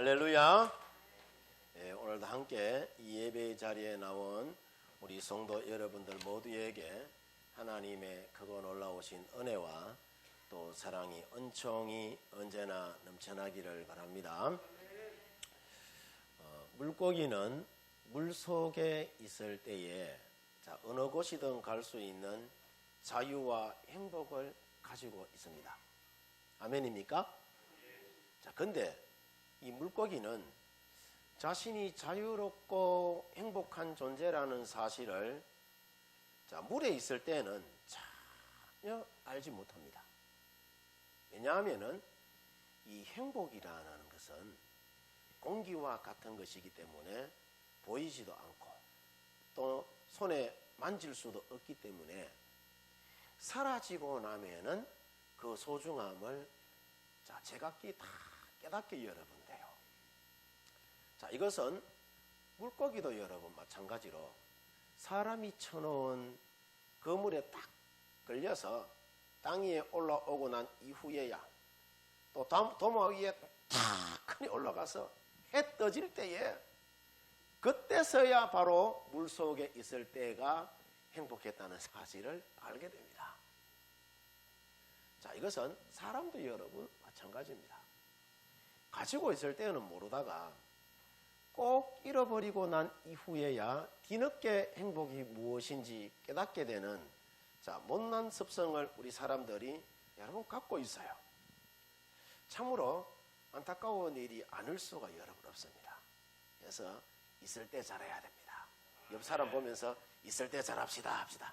할렐루야. 오늘도 함께 이 예배의 자리에 나온 우리 성도 여러분들 모두에게 하나님의 크고 놀라우신 은혜와 또 사랑이 은총이 언제나 넘쳐나기를 바랍니다. 물고기는 물 속에 있을 때에 어느 곳이든 갈 수 있는 자유와 행복을 가지고 있습니다. 아멘입니까? 근데 이 물고기는 자신이 자유롭고 행복한 존재라는 사실을 물에 있을 때는 전혀 알지 못합니다. 왜냐하면 이 행복이라는 것은 공기와 같은 것이기 때문에 보이지도 않고 또 손에 만질 수도 없기 때문에 사라지고 나면은 그 소중함을 제각기 다 깨닫게 여러분 돼요. 이것은 물고기도 여러분 마찬가지로 사람이 쳐놓은 그물에 딱 걸려서 땅 위에 올라오고 난 이후에야 또 도마 위에 탁 크게 올라가서 해 떠질 때에 그때서야 바로 물속에 있을 때가 행복했다는 사실을 알게 됩니다. 이것은 사람도 여러분 마찬가지입니다. 가지고 있을 때는 모르다가 꼭 잃어버리고 난 이후에야 뒤늦게 행복이 무엇인지 깨닫게 되는 못난 습성을 우리 사람들이 여러분 갖고 있어요. 참으로 안타까운 일이 아닐 수가 여러분 없습니다. 그래서 있을 때 잘해야 됩니다. 옆 사람 보면서 있을 때 잘합시다 합시다.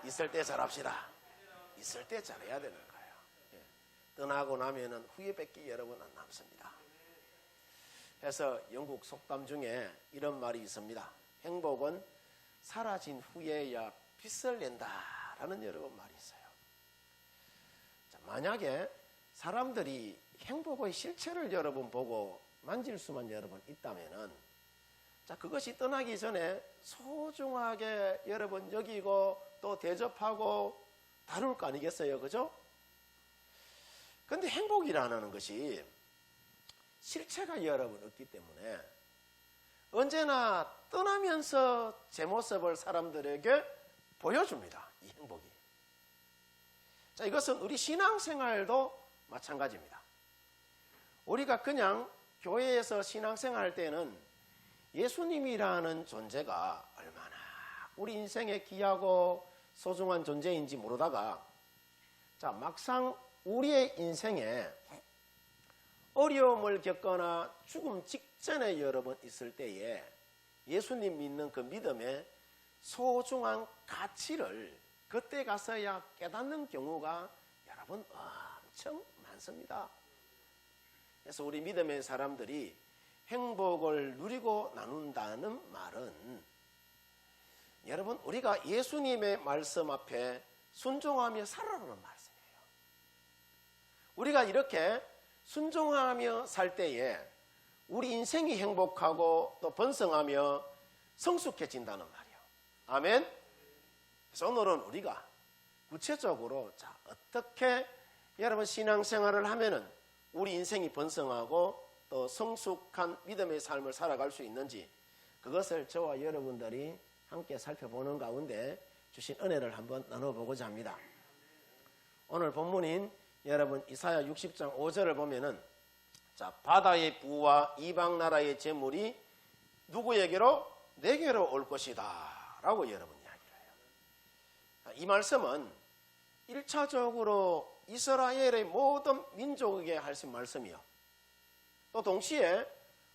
있을 때 잘합시다. 있을 때 잘해야 되는 거예요. 떠나고 나면은 후회밖에 여러분 안 남습니다. 그래서 영국 속담 중에 이런 말이 있습니다. 행복은 사라진 후에야 빛을 낸다라는 여러분 말이 있어요. 만약에 사람들이 행복의 실체를 여러분 보고 만질 수만 여러분 있다면은 그것이 떠나기 전에 소중하게 여러분 여기고 또 대접하고 다룰 거 아니겠어요, 그죠? 근데 행복이라는 것이 실체가 여러분 없기 때문에 언제나 떠나면서 제 모습을 사람들에게 보여줍니다. 이 행복이. 이것은 우리 신앙생활도 마찬가지입니다. 우리가 그냥 교회에서 신앙생활 때는 예수님이라는 존재가 얼마나 우리 인생에 귀하고 소중한 존재인지 모르다가 막상 우리의 인생에 어려움을 겪거나 죽음 직전에 여러분 있을 때에 예수님 믿는 그 믿음의 소중한 가치를 그때 가서야 깨닫는 경우가 여러분 엄청 많습니다. 그래서 우리 믿음의 사람들이 행복을 누리고 나눈다는 말은 여러분 우리가 예수님의 말씀 앞에 순종하며 살아라는 말씀이에요. 우리가 이렇게 순종하며 살 때에 우리 인생이 행복하고 또 번성하며 성숙해진다는 말이에요. 아멘. 그래서 오늘은 우리가 구체적으로 어떻게 여러분 신앙생활을 하면은 우리 인생이 번성하고 또 성숙한 믿음의 삶을 살아갈 수 있는지 그것을 저와 여러분들이 함께 살펴보는 가운데 주신 은혜를 한번 나눠보고자 합니다. 오늘 본문인 여러분 이사야 60장 5절을 보면은 바다의 부와 이방 나라의 재물이 누구에게로? 내게로 올 것이다 라고 여러분 이야기를 해요. 이 말씀은 1차적으로 이스라엘의 모든 민족에게 하신 말씀이요. 또 동시에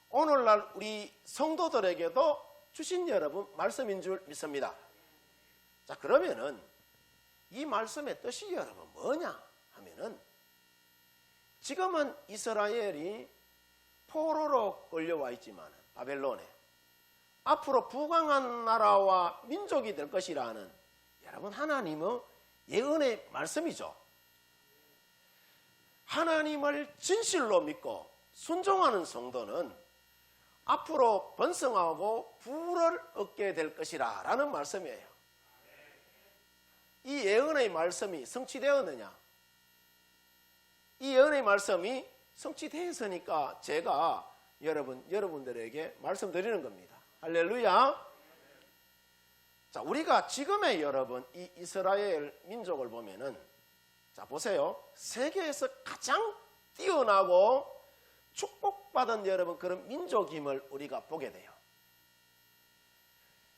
오늘날 우리 성도들에게도 주신 여러분 말씀인 줄 믿습니다. 그러면은 이 말씀의 뜻이 여러분 뭐냐 하면은 지금은 이스라엘이 포로로 끌려와 있지만 바벨론에 앞으로 부강한 나라와 민족이 될 것이라는 여러분 하나님의 예언의 말씀이죠. 하나님을 진실로 믿고 순종하는 성도는 앞으로 번성하고 부를 얻게 될 것이라 라는 말씀이에요. 이 예언의 말씀이 성취되었느냐? 이 예언의 말씀이 성취되었으니까 제가 여러분들에게 말씀드리는 겁니다. 할렐루야. 자, 우리가 지금의 여러분 이 이스라엘 민족을 보면은, 자 보세요, 세계에서 가장 뛰어나고 축복받은 여러분 그런 민족임을 우리가 보게 돼요.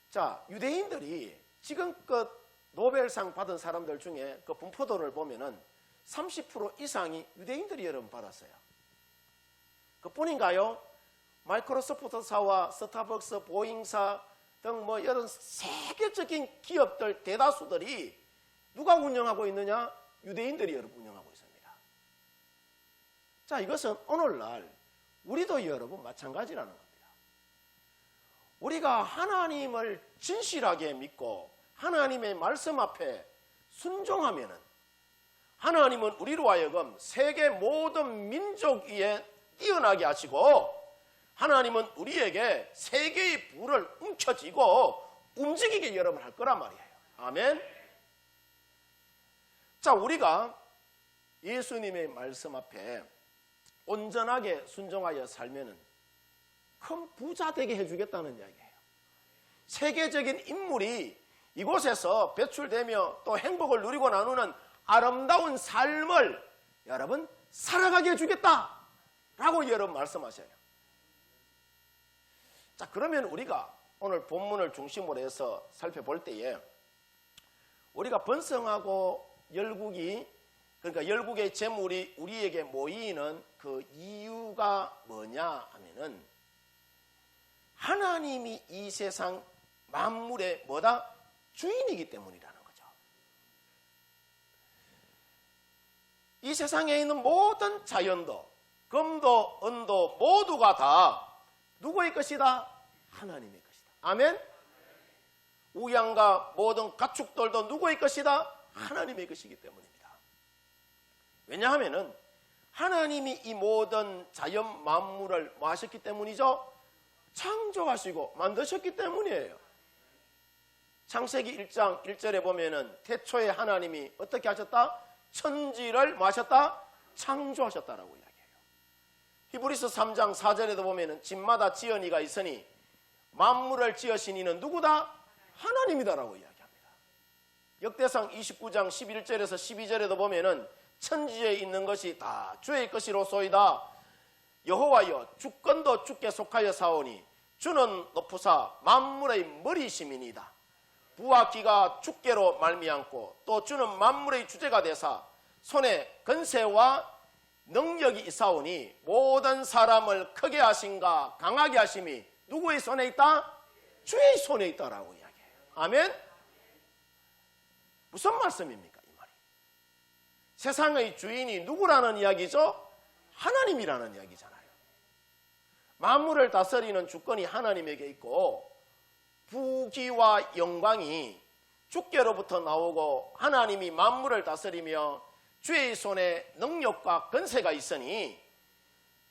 자, 유대인들이 지금껏 노벨상 받은 사람들 중에 그 분포도를 보면은 30% 이상이 유대인들이 여러분 받았어요. 그뿐인가요? 마이크로소프트사와 스타벅스, 보잉사 등 뭐 이런 세계적인 기업들 대다수들이 누가 운영하고 있느냐? 유대인들이 여러분 운영하고 있습니다. 자, 이것은 오늘날 우리도 여러분 마찬가지라는 겁니다. 우리가 하나님을 진실하게 믿고 하나님의 말씀 앞에 순종하면은 하나님은 우리로 하여금 세계 모든 민족 위에 뛰어나게 하시고, 하나님은 우리에게 세계의 불을 움켜쥐고 움직이게 여러분 할 거란 말이에요. 아멘. 자, 우리가 예수님의 말씀 앞에 온전하게 순종하여 살면은 큰 부자 되게 해주겠다는 이야기예요. 세계적인 인물이 이곳에서 배출되며 또 행복을 누리고 나누는 아름다운 삶을 여러분 살아가게 해주겠다라고 여러분 말씀하셔요. 자, 그러면 우리가 오늘 본문을 중심으로 해서 살펴볼 때에 우리가 번성하고 열국이, 그러니까 열국의 재물이 우리에게 모이는 그 이유가 뭐냐 하면은 하나님이 이 세상 만물의 뭐다? 주인이기 때문이라는 거죠. 이 세상에 있는 모든 자연도, 금도, 은도 모두가 다 누구의 것이다? 하나님의 것이다. 아멘? 우양과 모든 가축들도 누구의 것이다? 하나님의 것이기 때문입니다. 왜냐하면은 하나님이 이 모든 자연 만물을 뭐 하셨기 때문이죠? 창조하시고 만드셨기 때문이에요. 창세기 1장 1절에 보면은 태초에 하나님이 어떻게 하셨다? 천지를 뭐 하셨다? 창조하셨다라고 이야기해요. 히브리서 3장 4절에도 보면은 집마다 지은 이가 있으니 만물을 지으신 이는 누구다? 하나님이다라고 이야기합니다. 역대상 29장 11절에서 12절에도 보면은 천지에 있는 것이 다 주의 것이로소이다. 여호와여 주권도 주께 속하여 사오니 주는 높으사 만물의 머리심이니이다. 부와 기가 주께로 말미암고 또 주는 만물의 주제가 되사 손에 건세와 능력이 있사오니 모든 사람을 크게 하신가 강하게 하심이 누구의 손에 있다? 주의 손에 있다라고 이야기해요. 아멘? 무슨 말씀입니까? 이 말이. 세상의 주인이 누구라는 이야기죠? 하나님이라는 이야기잖아요. 만물을 다스리는 주권이 하나님에게 있고 부귀와 영광이 주께로부터 나오고 하나님이 만물을 다스리며 주의 손에 능력과 건세가 있으니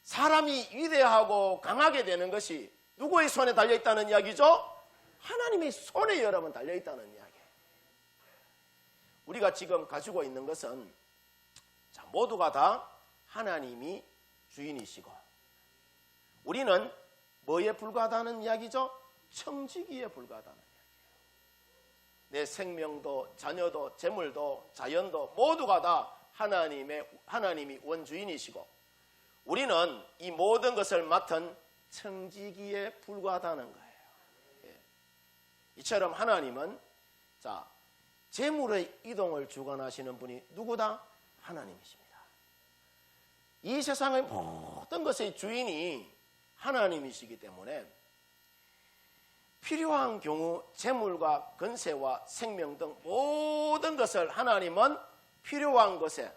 사람이 위대하고 강하게 되는 것이 누구의 손에 달려있다는 이야기죠? 하나님의 손에 여러분 달려있다는 이야기예요. 우리가 지금 가지고 있는 것은 모두가 다 하나님이 주인이시고 우리는 뭐에 불과하다는 이야기죠? 청지기에 불과하다는 이야기예요. 내 생명도 자녀도 재물도 자연도 모두가 다 하나님이 원주인이시고 우리는 이 모든 것을 맡은 청지기에 불과하다는 거예요. 예. 이처럼 하나님은 재물의 이동을 주관하시는 분이 누구다? 하나님이십니다. 이 세상의 모든 것의 주인이 하나님이시기 때문에 필요한 경우 재물과 건세와 생명 등 모든 것을 하나님은 필요한 것에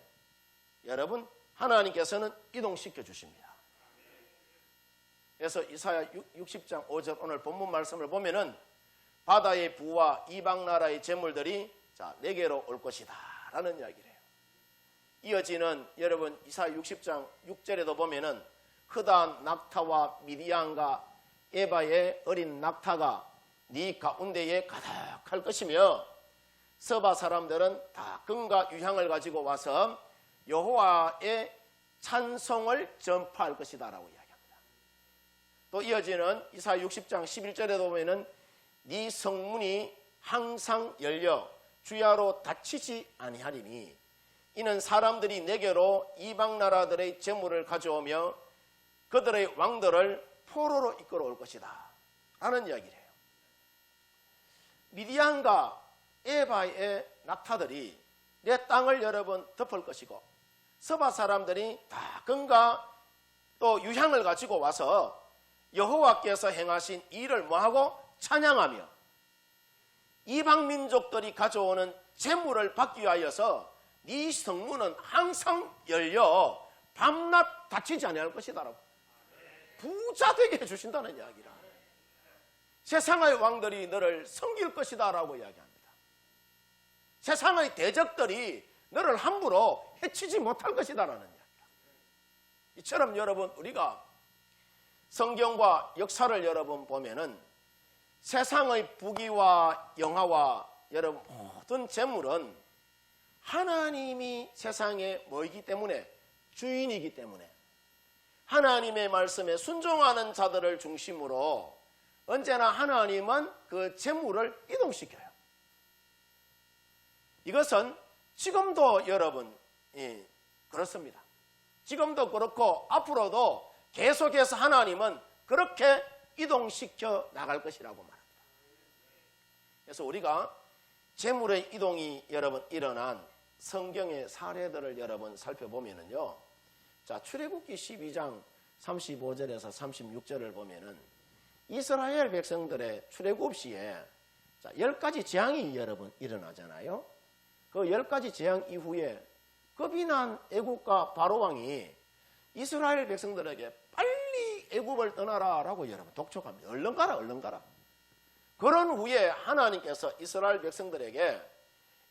여러분 하나님께서는 이동시켜 주십니다. 그래서 이사야 60장 5절 오늘 본문 말씀을 보면은 바다의 부와 이방 나라의 재물들이 내게로 올 것이다 라는 이야기를 해요. 이어지는 여러분 이사야 60장 6절에도 보면은 흐단 낙타와 미디안과 에바의 어린 낙타가 네 가운데에 가득할 것이며 서바 사람들은 다 금과 유향을 가지고 와서 여호와의 찬송을 전파할 것이다 라고 이야기합니다. 또 이어지는 이사야 60장 11절에 보면은 네 성문이 항상 열려 주야로 닫히지 아니하리니 이는 사람들이 내게로 이방 나라들의 재물을 가져오며 그들의 왕들을 포로로 이끌어올 것이다 라는 이야기를 해요. 미디안과 에바의 낙타들이 내 땅을 여러분 덮을 것이고 서바 사람들이 다 금과 또 유향을 가지고 와서 여호와께서 행하신 일을 뭐하고 찬양하며 이방 민족들이 가져오는 재물을 받기 위하여서 네 성문은 항상 열려 밤낮 닫히지 아니할 것이다라고 부자 되게 해주신다는 이야기라. 세상의 왕들이 너를 섬길 것이다라고 이야기합니다. 세상의 대적들이 너를 함부로 해치지 못할 것이다라는 이야기다. 이처럼 여러분 우리가 성경과 역사를 여러분 보면은 세상의 부귀와 영화와 여러분 모든 재물은 하나님이 세상에 뭐이기 때문에 주인이기 때문에 하나님의 말씀에 순종하는 자들을 중심으로 언제나 하나님은 그 재물을 이동시켜요. 이것은 지금도 여러분 그렇습니다. 지금도 그렇고 앞으로도 계속해서 하나님은 그렇게 이동시켜 나갈 것이라고 말합니다. 그래서 우리가 재물의 이동이 여러분 일어난 성경의 사례들을 여러분 살펴보면은요. 자, 출애굽기 12장 35절에서 36절을 보면은 이스라엘 백성들의 출애굽 시에 10가지 재앙이 여러분 일어나잖아요. 그 10가지 재앙 이후에 겁이 난 애굽과 바로 왕이 이스라엘 백성들에게 빨리 애굽을 떠나라라고 여러분 독촉합니다. 얼른 가라, 얼른 가라. 그런 후에 하나님께서 이스라엘 백성들에게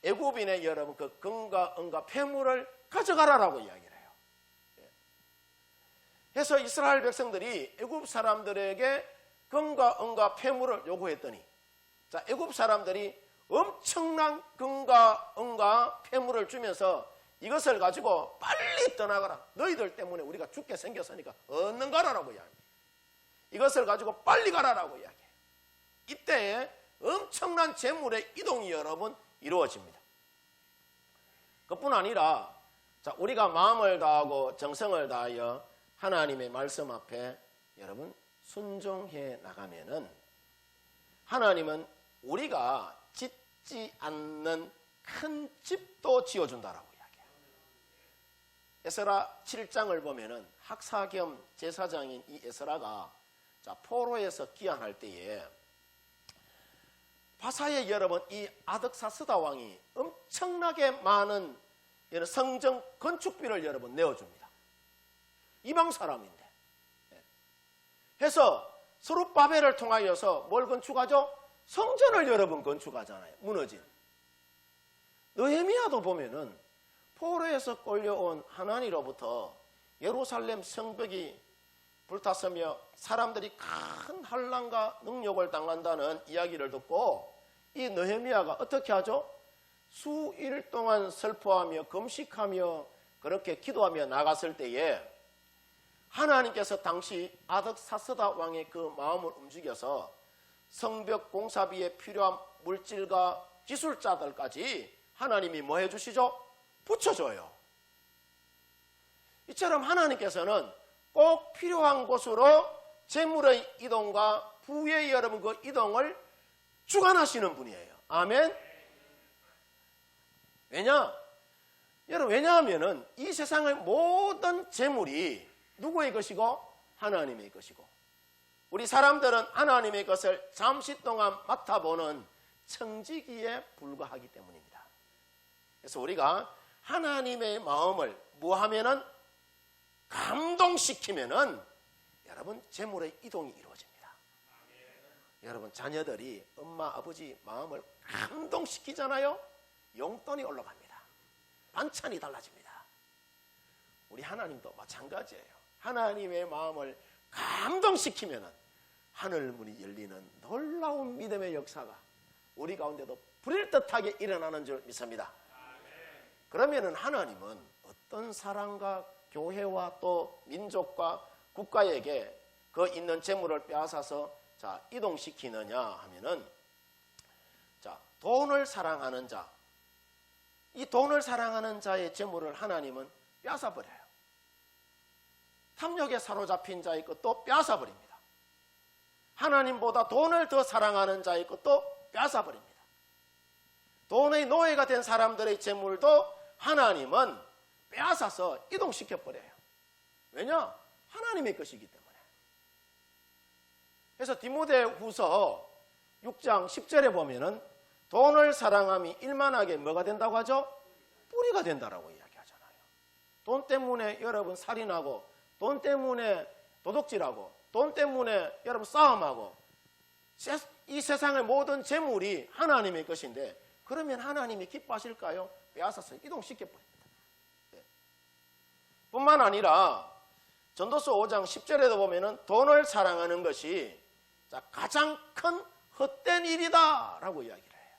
애굽인의 여러분 그 금과 은과 폐물을 가져가라라고 이야기를 해요. 그래서 이스라엘 백성들이 애굽 사람들에게 금과 은과 폐물을 요구했더니 자, 애굽 사람들이 엄청난 금과 은과 폐물을 주면서 이것을 가지고 빨리 떠나가라. 너희들 때문에 우리가 죽게 생겼으니까 얼른 가라라고 이야기해요. 이것을 가지고 빨리 가라라고 이야기해요. 이때에 엄청난 재물의 이동이 여러분 이루어집니다. 그뿐 아니라 자, 우리가 마음을 다하고 정성을 다하여 하나님의 말씀 앞에 여러분 순종해 나가면은 하나님은 우리가 짓지 않는 큰 집도 지어준다라고 이야기해요. 에스라 7장을 보면은 학사 겸 제사장인 이 에스라가 자, 포로에서 귀환할 때에 바사의 여러분 이 아득사스다 왕이 엄청나게 많은 성전 건축비를 여러분 내어줍니다. 이방 사람인데. 해서 스룹바벨을 통하여서 뭘 건축하죠? 성전을 여러분 건축하잖아요. 무너진. 느헤미야도 보면은 포로에서 끌려온 하나니로부터 예루살렘 성벽이 불탔으며 사람들이 큰 환난과 능욕을 당한다는 이야기를 듣고 이 느헤미야가 어떻게 하죠? 수일 동안 슬퍼하며 금식하며 그렇게 기도하며 나갔을 때에 하나님께서 당시 아득사스다 왕의 그 마음을 움직여서 성벽 공사비에 필요한 물질과 기술자들까지 하나님이 뭐 해주시죠? 붙여줘요. 이처럼 하나님께서는 꼭 필요한 곳으로 재물의 이동과 부의 여러분 그 이동을 주관하시는 분이에요. 아멘. 왜냐하면은 이 세상의 모든 재물이 누구의 것이고 하나님의 것이고 우리 사람들은 하나님의 것을 잠시 동안 맡아보는 청지기에 불과하기 때문입니다. 그래서 우리가 하나님의 마음을 뭐하면은 감동시키면은 여러분 재물의 이동이 이루어집니다. 여러분 자녀들이 엄마 아버지 마음을 감동시키잖아요. 용돈이 올라갑니다. 반찬이 달라집니다. 우리 하나님도 마찬가지예요. 하나님의 마음을 감동시키면은 하늘문이 열리는 놀라운 믿음의 역사가 우리 가운데도 불일듯하게 일어나는 줄 믿습니다. 그러면은 하나님은 어떤 사랑과 교회와 또 민족과 국가에게 그 있는 재물을 빼앗아서 자, 이동시키느냐 하면은 자, 돈을 사랑하는 자, 이 돈을 사랑하는 자의 재물을 하나님은 빼앗아버려요. 탐욕에 사로잡힌 자의 것도 빼앗아버립니다. 하나님보다 돈을 더 사랑하는 자의 것도 빼앗아버립니다. 돈의 노예가 된 사람들의 재물도 하나님은 빼앗아서 이동시켜버려요. 왜냐? 하나님의 것이기 때문에. 그래서 디모데후서 6장 10절에 보면은 돈을 사랑함이 일만하게 뭐가 된다고 하죠? 뿌리가 된다라고 이야기하잖아요. 돈 때문에 여러분 살인하고, 돈 때문에 도둑질하고, 돈 때문에 여러분 싸움하고, 이 세상의 모든 재물이 하나님의 것인데 그러면 하나님이 기뻐하실까요? 빼앗아서 이동시켜버립니다. 네. 뿐만 아니라 전도서 5장 10절에도 보면은 돈을 사랑하는 것이 가장 큰 헛된 일이다 라고 이야기를 해요.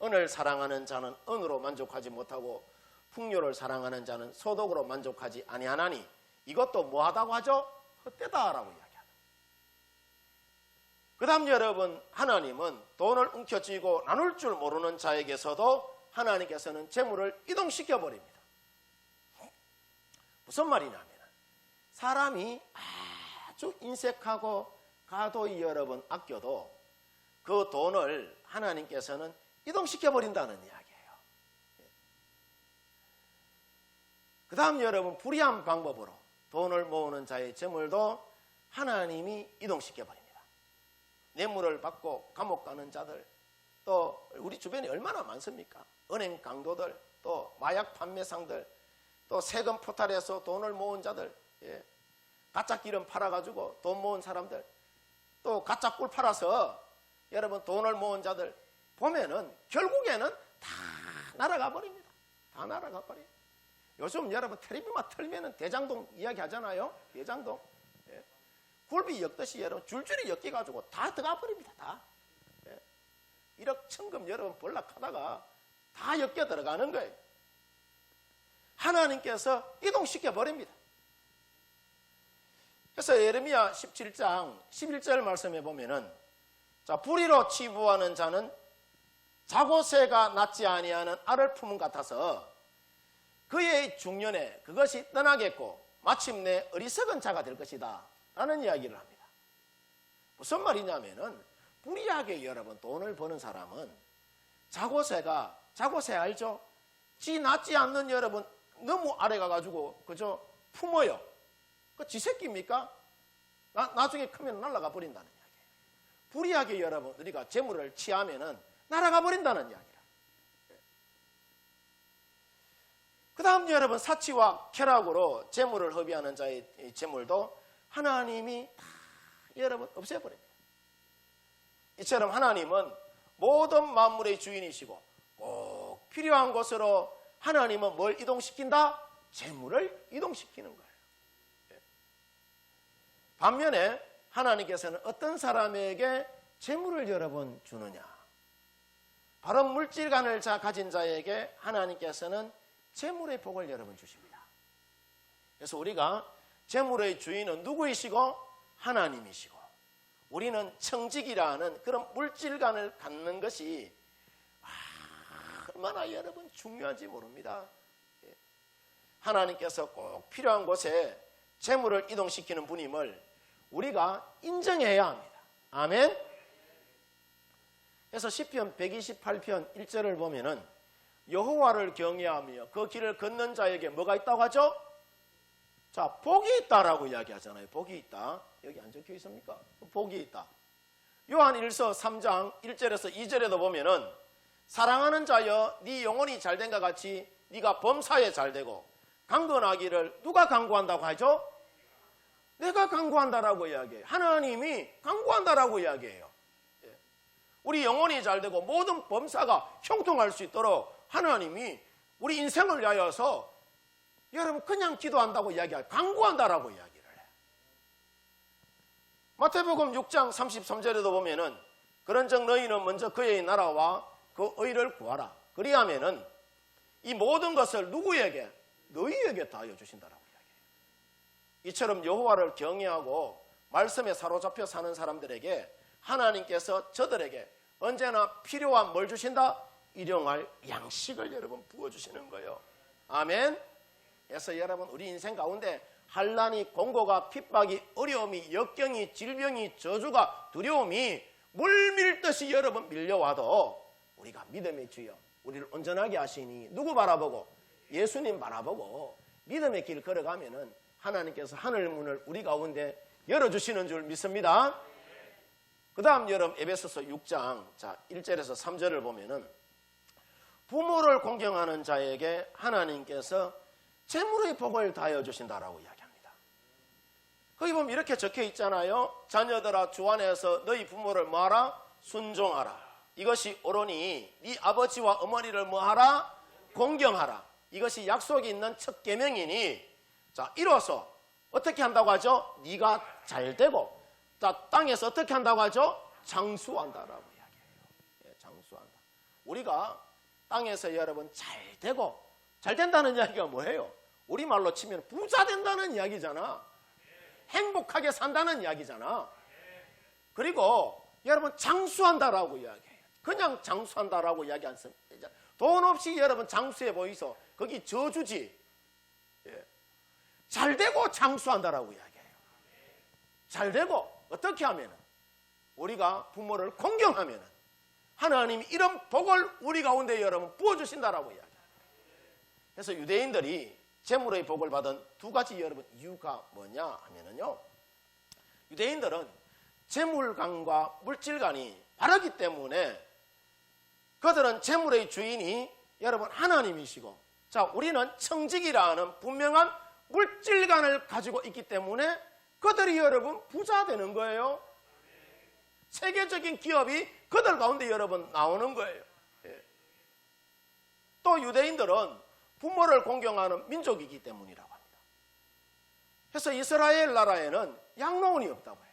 은을 사랑하는 자는 은으로 만족하지 못하고 풍요를 사랑하는 자는 소득으로 만족하지 아니하나니 이것도 뭐하다고 하죠? 헛되다라고 이야기합니다. 그 다음 여러분, 하나님은 돈을 움켜쥐고 나눌 줄 모르는 자에게서도 하나님께서는 재물을 이동시켜버립니다. 무슨 말이냐면 사람이 아주 인색하고 가도이 여러분 아껴도 그 돈을 하나님께서는 이동시켜버린다는 이야기예요. 그 다음 여러분, 불의한 방법으로 돈을 모으는 자의 재물도 하나님이 이동시켜버립니다. 뇌물을 받고 감옥 가는 자들, 또 우리 주변에 얼마나 많습니까? 은행 강도들, 또 마약 판매상들, 또 세금 포탈에서 돈을 모은 자들, 예. 가짜 기름 팔아가지고 돈 모은 사람들, 또 가짜 꿀 팔아서 여러분 돈을 모은 자들 보면은 결국에는 다 날아가 버립니다. 다 날아가 버려요. 요즘 여러분 텔레비만 틀면은 대장동 이야기 하잖아요. 대장동. 예. 굴비 엮듯이 여러분 줄줄이 엮여가지고 다 들어가 버립니다. 다. 예. 1억 천금 여러분 볼락하다가 다 엮여 들어가는 거예요. 하나님께서 이동시켜 버립니다. 그래서 예레미야 17장 11절 말씀해 보면은 자, 불의로 치부하는 자는 자고새가 낳지 아니하는 알을 품은 같아서 그의 중년에 그것이 떠나겠고 마침내 어리석은 자가 될 것이다 라는 이야기를 합니다. 무슨 말이냐면은 불의하게 여러분 돈을 버는 사람은 자고새 알죠? 지 낳지 않는 여러분 너무 아래 가가지고 그저 품어요. 그 지 새끼입니까? 나중에 크면 날아가 버린다는 이야기예요. 불의하게 여러분 우리가 재물을 취하면은 날아가 버린다는 이야기라. 그 다음 여러분, 사치와 쾌락으로 재물을 허비하는 자의 재물도 하나님이 다 여러분 없애버립니다. 이처럼 하나님은 모든 만물의 주인이시고 꼭 필요한 곳으로 하나님은 뭘 이동시킨다? 재물을 이동시키는 거예요. 반면에 하나님께서는 어떤 사람에게 재물을 여러분 주느냐? 바로 물질관을 가진 자에게 하나님께서는 재물의 복을 여러분 주십니다. 그래서 우리가 재물의 주인은 누구이시고? 하나님이시고, 우리는 청직이라는 그런 물질관을 갖는 것이 얼마나 여러분 중요한지 모릅니다. 하나님께서 꼭 필요한 곳에 재물을 이동시키는 분임을 우리가 인정해야 합니다. 아멘. 그래서 시편 128편 1절을 보면은 여호와를 경외하며 그 길을 걷는 자에게 뭐가 있다고 하죠? 자, 복이 있다라고 이야기하잖아요. 복이 있다. 여기 안 적혀 있습니까? 복이 있다. 요한 1서 3장 1절에서 2절에도 보면은 사랑하는 자여 네 영혼이 잘된 것 같이 네가 범사에 잘되고 강건하기를 누가 강구한다고 하죠? 내가 강구한다라고 이야기해요. 하나님이 강구한다라고 이야기해요. 우리 영혼이 잘되고 모든 범사가 형통할 수 있도록 하나님이 우리 인생을 위하여서 여러분 그냥 기도한다고 이야기해요. 강구한다라고 이야기를 해요. 마태복음 6장 33절에도 보면은 그런즉 너희는 먼저 그의 나라와 그 의를 구하라. 그리하면은 이 모든 것을 누구에게? 너희에게 다하여 주신다라고 이야기해요. 이처럼 여호와를 경외하고 말씀에 사로잡혀 사는 사람들에게 하나님께서 저들에게 언제나 필요한 뭘 주신다? 일용할 양식을 여러분 부어주시는 거예요. 아멘. 그래서 여러분 우리 인생 가운데 환난이, 공고가, 핍박이, 어려움이, 역경이, 질병이, 저주가, 두려움이 물밀듯이 여러분 밀려와도 우리가 믿음의 주여 우리를 온전하게 하시니 누구 바라보고? 예수님 바라보고 믿음의 길 걸어가면은 하나님께서 하늘 문을 우리 가운데 열어주시는 줄 믿습니다. 그 다음 여러분 에베소서 6장 1절에서 3절을 보면은 부모를 공경하는 자에게 하나님께서 재물의 복을 다하여 주신다라고 이야기합니다. 거기 보면 이렇게 적혀 있잖아요. 자녀들아 주 안에서 너희 부모를 뭐하라? 순종하라. 이것이 옳으니 네 아버지와 어머니를 뭐하라? 공경하라. 이것이 약속이 있는 첫 계명이니 자 이로써 어떻게 한다고 하죠? 네가 잘되고 자 땅에서 어떻게 한다고 하죠? 장수한다라고 이야기해요. 예, 장수한다. 우리가 땅에서 여러분 잘되고 잘된다는 이야기가 뭐예요? 우리말로 치면 부자 된다는 이야기잖아. 행복하게 산다는 이야기잖아. 그리고 여러분 장수한다라고 이야기해요. 그냥 장수한다라고 이야기 안 씁니다. 돈 없이 여러분 장수해 보이소. 거기 저주지. 예. 잘되고 장수한다라고 이야기해요. 잘되고 어떻게 하면은 우리가 부모를 공경하면은 하나님이 이런 복을 우리 가운데 여러분 부어주신다라고 이야기합니다. 그래서 유대인들이 재물의 복을 받은 두 가지 여러분 이유가 뭐냐 하면은요. 유대인들은 재물관과 물질관이 다르기 때문에 그들은 재물의 주인이 여러분 하나님이시고 자 우리는 청직이라는 분명한 물질관을 가지고 있기 때문에 그들이 여러분 부자 되는 거예요. 세계적인 기업이 그들 가운데 여러분 나오는 거예요. 예. 또 유대인들은 부모를 공경하는 민족이기 때문이라고 합니다. 그래서 이스라엘 나라에는 양로원이 없다고 해요.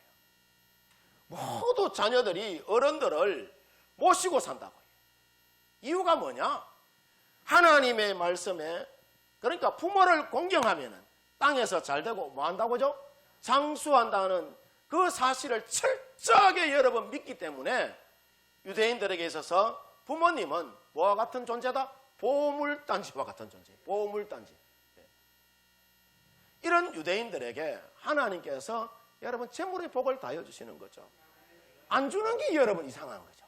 모두 자녀들이 어른들을 모시고 산다고 해요. 이유가 뭐냐? 하나님의 말씀에 그러니까 부모를 공경하면 땅에서 잘되고 뭐 한다고 하죠? 장수한다는 그 사실을 철저하게 여러분 믿기 때문에 유대인들에게 있어서 부모님은 뭐와 같은 존재다? 보물단지와 같은 존재. 보물단지. 이런 유대인들에게 하나님께서 여러분 재물의 복을 다여 주시는 거죠. 안 주는 게 여러분 이상한 거죠.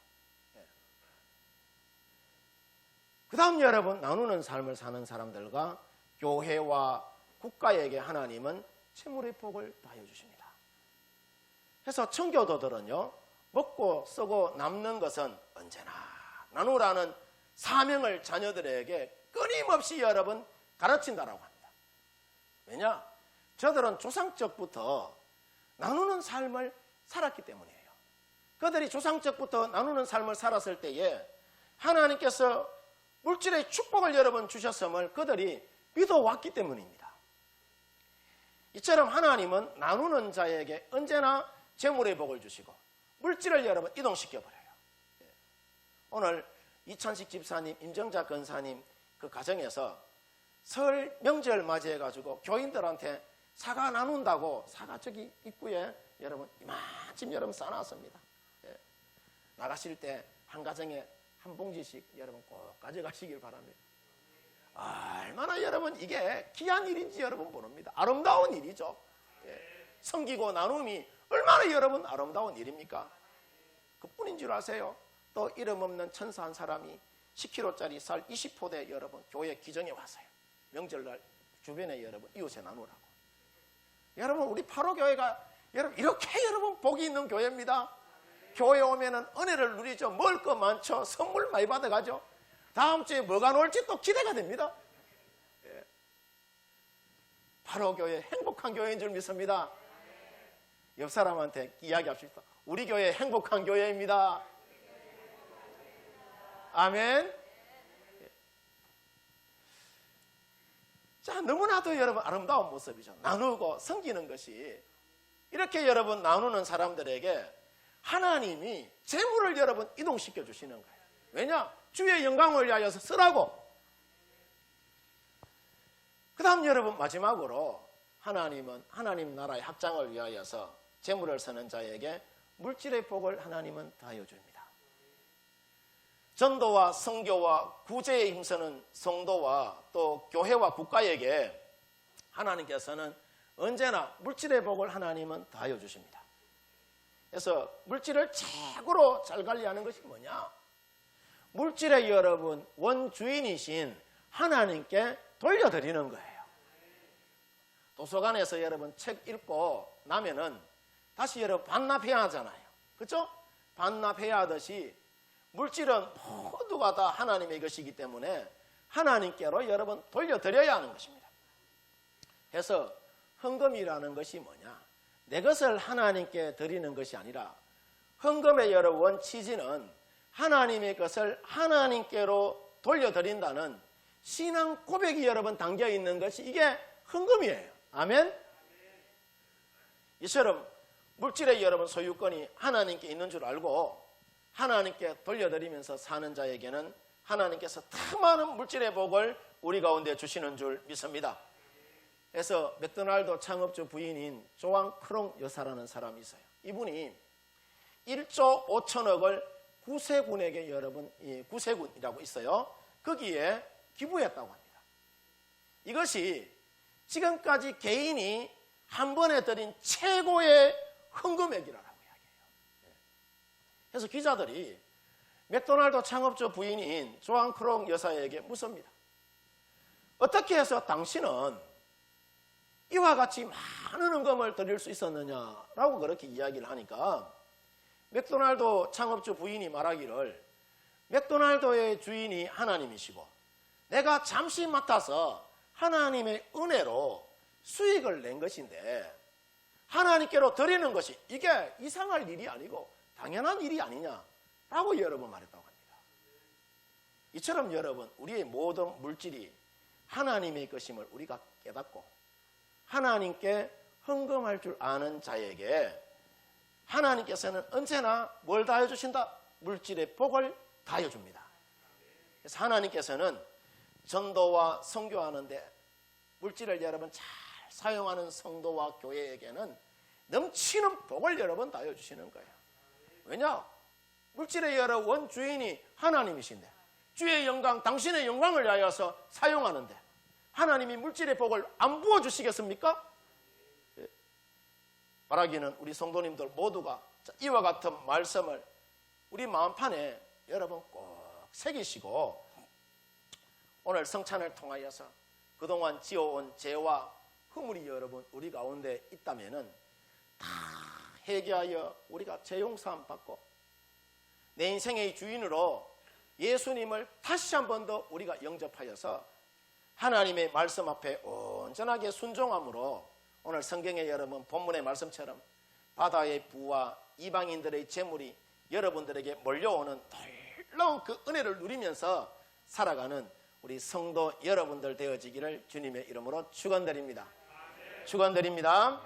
그 다음 여러분 나누는 삶을 사는 사람들과 교회와 국가에게 하나님은 재물의 복을 다여 주십니다. 그래서 청교도들은요 먹고 쓰고 남는 것은 언제나 나누라는 사명을 자녀들에게 끊임없이 여러분 가르친다라고 합니다. 왜냐? 저들은 조상적부터 나누는 삶을 살았기 때문이에요. 그들이 조상적부터 나누는 삶을 살았을 때에 하나님께서 물질의 축복을 여러분 주셨음을 그들이 믿어왔기 때문입니다. 이처럼 하나님은 나누는 자에게 언제나 재물의 복을 주시고 물질을 여러분 이동시켜버려요. 오늘 이찬식 집사님, 임정자 권사님 그 가정에서 설 명절 맞이해가지고 교인들한테 사과 나눈다고 사과 저기 입구에 여러분 이만큼 여러분 싸놨습니다. 나가실 때 한 가정에 한 봉지씩 여러분 꼭 가져가시길 바랍니다. 얼마나 여러분 이게 귀한 일인지 여러분 모릅니다. 아름다운 일이죠. 섬기고 나눔이 얼마나 여러분 아름다운 일입니까? 그뿐인 줄 아세요? 또 이름 없는 천사 한 사람이 10kg짜리 쌀 20포대 여러분 교회 기정에 왔어요. 명절날 주변에 여러분 이웃에 나누라고. 여러분 우리 파로교회가 여러분 이렇게 여러분 복이 있는 교회입니다. 교회 오면은 은혜를 누리죠. 먹을 거 많죠. 선물 많이 받아가죠. 다음 주에 뭐가 나올지 또 기대가 됩니다. 예. 파로교회 행복한 교회인 줄 믿습니다. 옆 사람한테 이야기합시다. 우리 교회 행복한 교회입니다. 아멘. 자, 너무나도 여러분 아름다운 모습이죠. 나누고 섬기는 것이 이렇게 여러분 나누는 사람들에게 하나님이 재물을 여러분 이동시켜 주시는 거예요. 왜냐? 주의 영광을 위하여서 쓰라고. 그 다음 여러분 마지막으로 하나님은 하나님 나라의 확장을 위하여서 재물을 쓰는 자에게 물질의 복을 하나님은 더하여 줍니다. 전도와 선교와 구제에 힘쓰는 성도와 또 교회와 국가에게 하나님께서는 언제나 물질의 복을 하나님은 더하여 주십니다. 그래서 물질을 최고로 잘 관리하는 것이 뭐냐? 물질의 여러분 원주인이신 하나님께 돌려드리는 거예요. 도서관에서 여러분 책 읽고 나면은 다시 여러분 반납해야 하잖아요. 그렇죠? 반납해야 하듯이 물질은 모두가 다 하나님의 것이기 때문에 하나님께로 여러분 돌려드려야 하는 것입니다. 그래서 헌금이라는 것이 뭐냐? 내 것을 하나님께 드리는 것이 아니라 헌금의 여러분 취지는 하나님의 것을 하나님께로 돌려드린다는 신앙 고백이 여러분 담겨 있는 것이 이게 헌금이에요. 아멘? 이처럼 물질의 여러분 소유권이 하나님께 있는 줄 알고 하나님께 돌려드리면서 사는 자에게는 하나님께서 더 많은 물질의 복을 우리 가운데 주시는 줄 믿습니다. 그래서 맥도날드 창업주 부인인 조안 크롱 여사라는 사람이 있어요. 이분이 1조 5천억을 구세군에게 여러분, 구세군이라고 있어요. 거기에 기부했다고 합니다. 이것이 지금까지 개인이 한 번에 드린 최고의 헌금액이라고 이야기해요. 그래서 기자들이 맥도날드 창업주 부인인 조안 크롱 여사에게 묻습니다. 어떻게 해서 당신은 이와 같이 많은 헌금을 드릴 수 있었느냐라고 그렇게 이야기를 하니까 맥도날드 창업주 부인이 말하기를 맥도날드의 주인이 하나님이시고 내가 잠시 맡아서 하나님의 은혜로 수익을 낸 것인데 하나님께로 드리는 것이 이게 이상할 일이 아니고 당연한 일이 아니냐라고 여러분 말했다고 합니다. 이처럼 여러분 우리의 모든 물질이 하나님의 것임을 우리가 깨닫고 하나님께 헌금할 줄 아는 자에게 하나님께서는 언제나 뭘 다해 주신다? 물질의 복을 다해 줍니다. 그래서 하나님께서는 전도와 선교하는데 물질을 여러분 잘 사용하는 성도와 교회에게는 넘치는 복을 여러분 다해 주시는 거예요. 왜냐? 물질의 여러 원주인이 하나님이신데 주의 영광, 당신의 영광을 위하여서 사용하는데 하나님이 물질의 복을 안 부어주시겠습니까? 바라기는 우리 성도님들 모두가 이와 같은 말씀을 우리 마음판에 여러분 꼭 새기시고 오늘 성찬을 통하여서 그동안 지어온 죄와 허물이 여러분 우리 가운데 있다면은 다 회개하여 우리가 죄 용서함 받고 내 인생의 주인으로 예수님을 다시 한 번 더 우리가 영접하여서 하나님의 말씀 앞에 온전하게 순종함으로 오늘 성경의 여러분 본문의 말씀처럼 바다의 부와 이방인들의 재물이 여러분들에게 몰려오는 놀라운 그 은혜를 누리면서 살아가는 우리 성도 여러분들 되어지기를 주님의 이름으로 축원드립니다. 축원드립니다.